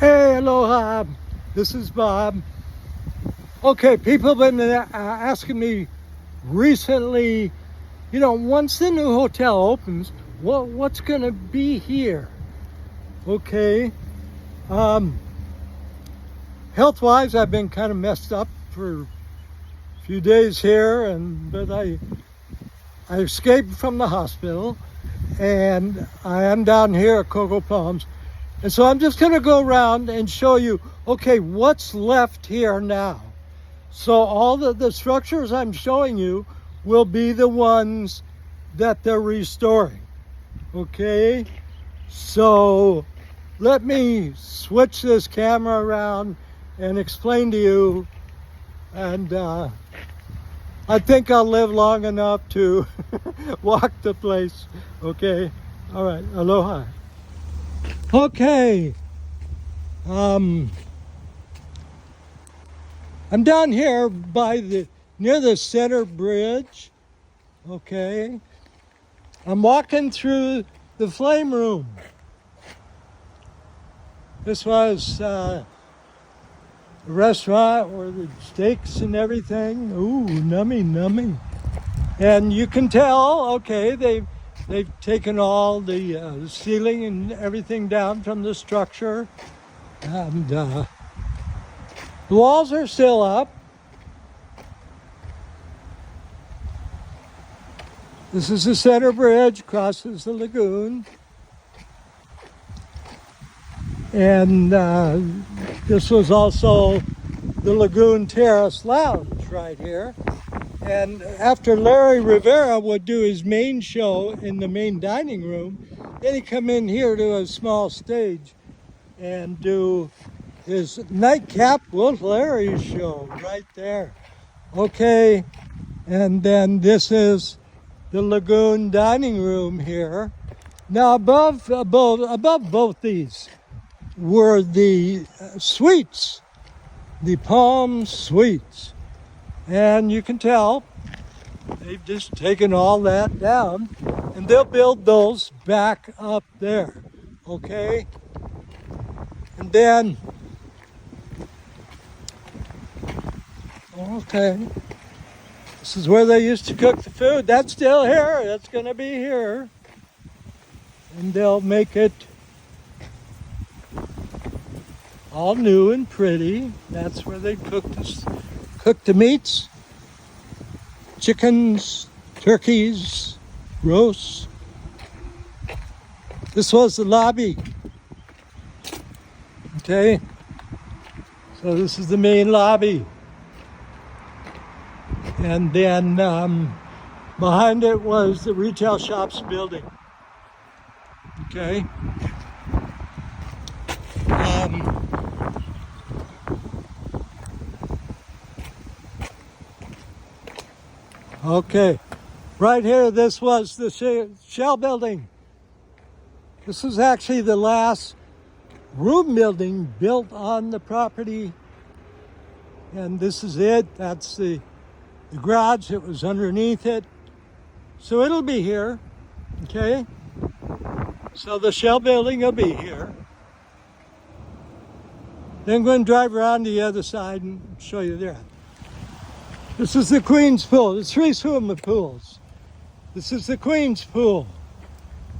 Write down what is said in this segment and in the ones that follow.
Hey, aloha. This is Bob. Okay, people have been asking me recently, once the new hotel opens, what's going to be here? Okay. Health-wise, I've been kind of messed up for a few days here, but I escaped from the hospital, and I am down here at Coco Palms. And so I'm just going to go around and show you, okay, what's left here now. So all the structures I'm showing you will be the ones that they're restoring. Okay, so let me switch this camera around and explain to you. And I think I'll live long enough to walk the place. Okay, all right, aloha. Okay, I'm down here by near the center bridge. Okay, I'm walking through the flame room. This was a restaurant where the steaks and everything. Ooh, nummy. And you can tell, okay, they've taken all the ceiling and everything down from the structure. And the walls are still up. This is the center bridge, crosses the lagoon. And this was also the Lagoon Terrace Lounge right here. And after Larry Rivera would do his main show in the main dining room, then he'd come in here to a small stage and do his nightcap with Larry's show right there. Okay, and then this is the Lagoon dining room here. Now above both these were the suites, the Palm Suites. And you can tell they've just taken all that down, and they'll build those back up there, okay? And then, okay, this is where they used to cook the food. That's still here. That's going to be here. And they'll make it all new and pretty. That's where they cook the meats, chickens, turkeys, roasts. This was the lobby. Okay, so this is the main lobby. And then behind it was the retail shops building. Okay. Okay, right here, this was the shell building. This was actually the last room building built on the property. And this is it. That's the garage that was underneath it. So it'll be here, okay? So the shell building will be here. Then I'm going to drive around to the other side and show you there. This is the Queen's Pool. There's 3 swimming pools. This is the Queen's Pool.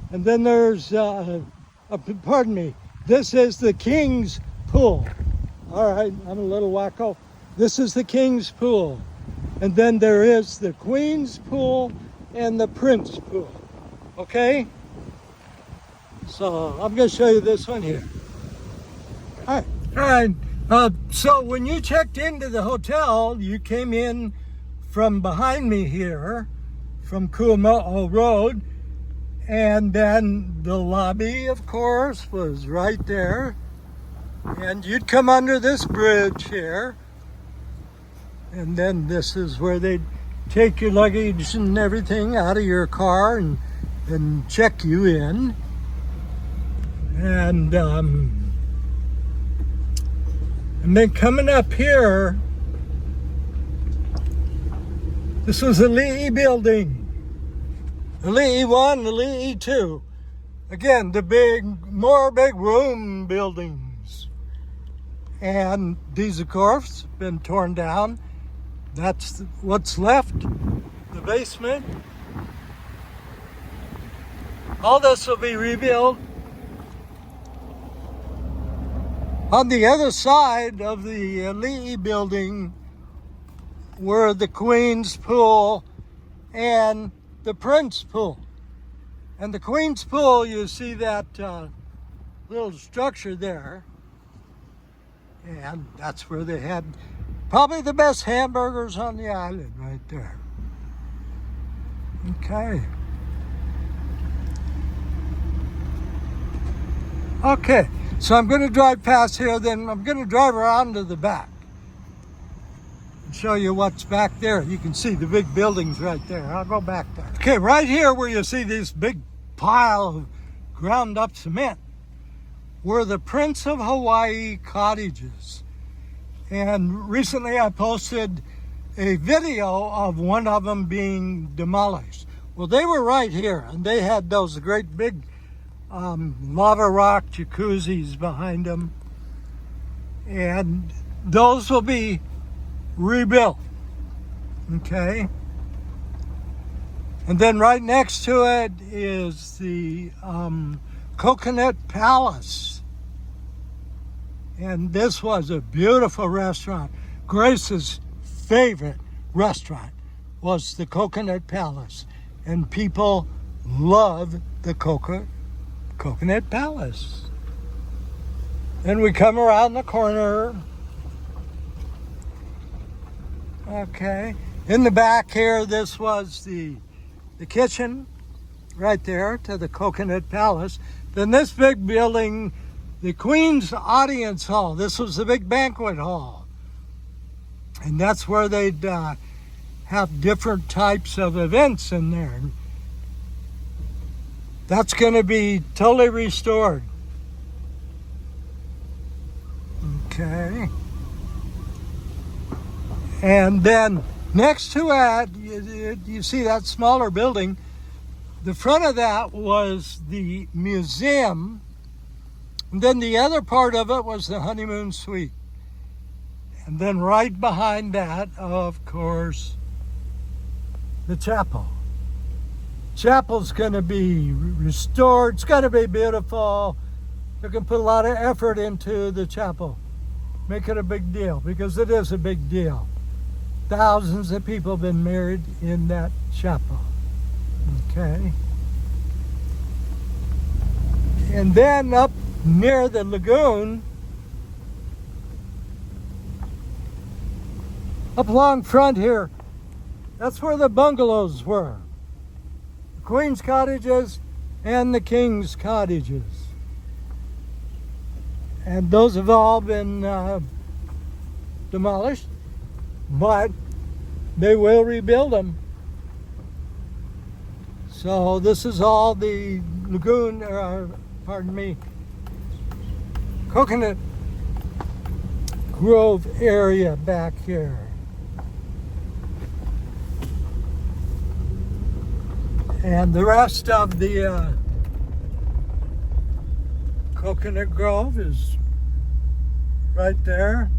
And then there's, pardon me, this is the King's Pool. All right, I'm a little wacko. This is the King's Pool. And then there is the Queen's Pool and the Prince Pool. Okay? So I'm going to show you this one here. All right. So when you checked into the hotel, you came in from behind me here, from Kaua'i Road, and then the lobby, of course, was right there. And you'd come under this bridge here, and then this is where they'd take your luggage and everything out of your car and check you in. And then coming up here, this was the Li'i building. The Li'i 1, the Li'i 2. Again, the big room buildings. And these, of course, been torn down. That's what's left, the basement. All this will be rebuilt. On the other side of the Ali'i building were the Queen's Pool and the Prince Pool. And the Queen's Pool, you see that little structure there. And that's where they had probably the best hamburgers on the island right there. Okay. Okay, so I'm going to drive past here, then I'm going to drive around to the back and show you what's back there. You can see the big buildings right there. I'll go back there. Okay, right here where you see this big pile of ground up cement were the Prince of Hawaii cottages. And recently I posted a video of one of them being demolished. Well, they were right here, and they had those great big lava rock jacuzzis behind them. And those will be rebuilt, okay? And then right next to it is the Coconut Palace. And this was a beautiful restaurant. Grace's favorite restaurant was the Coconut Palace. And people love the Coconut Palace. Then we come around the corner. Okay. In the back here, this was the kitchen right there to the Coconut Palace. Then this big building, the Queen's Audience Hall. This was the big banquet hall. And that's where they'd have different types of events in there. That's going to be totally restored. Okay. And then next to it, you see that smaller building. The front of that was the museum. And then the other part of it was the honeymoon suite. And then right behind that, of course, the chapel. Chapel's going to be restored. It's going to be beautiful. They're going to put a lot of effort into the chapel. Make it a big deal, because it is a big deal. Thousands of people have been married in that chapel. Okay. And then up near the lagoon, up along front here, that's where the bungalows were. The Queen's Cottages and the King's Cottages. And those have all been demolished, but they will rebuild them. So this is all the lagoon, Coconut Grove area back here. And the rest of the Coconut Grove is right there.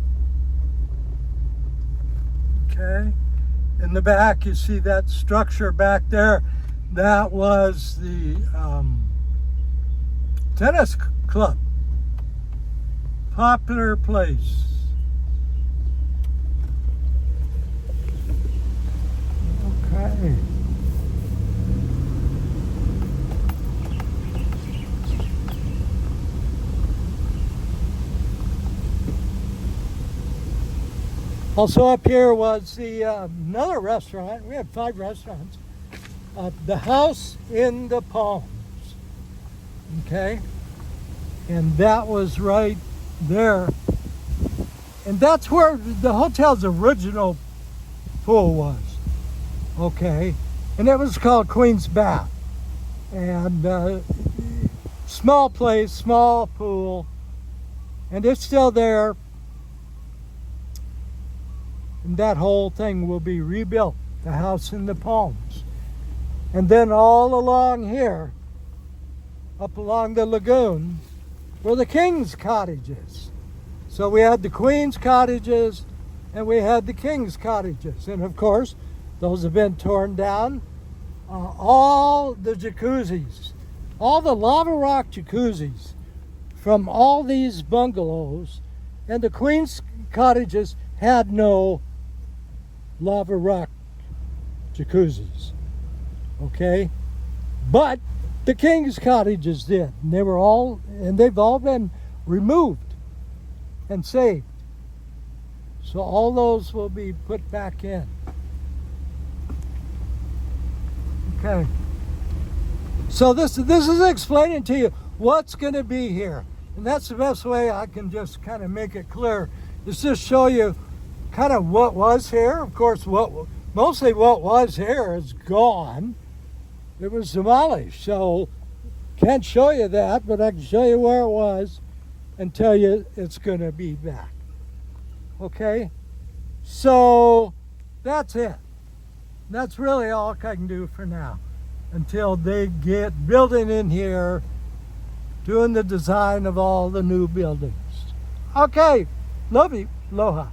Okay. In the back, you see that structure back there. That was the tennis club. Popular place. Okay. Also up here was the another restaurant. We had 5 restaurants. The House in the Palms. Okay? And that was right there. And that's where the hotel's original pool was. Okay? And it was called Queen's Bath. And small place, small pool. And it's still there. And that whole thing will be rebuilt. The House in the Palms. And then all along here, up along the lagoon, were the King's Cottages. So we had the Queen's cottages and we had the King's cottages. And of course, those have been torn down. All the jacuzzis, all the lava rock jacuzzis from all these bungalows, and the Queen's cottages had no lava rock jacuzzis, okay? But the King's cottages did, and they've all been removed and saved. So all those will be put back in. Okay. So this is explaining to you what's going to be here. And that's the best way I can just kind of make it clear, is just show you kind of what was here. Of course, mostly what was here is gone. It was demolished. So can't show you that, but I can show you where it was and tell you it's going to be back. Okay? So that's it. That's really all I can do for now until they get building in here, doing the design of all the new buildings. Okay, love you, aloha.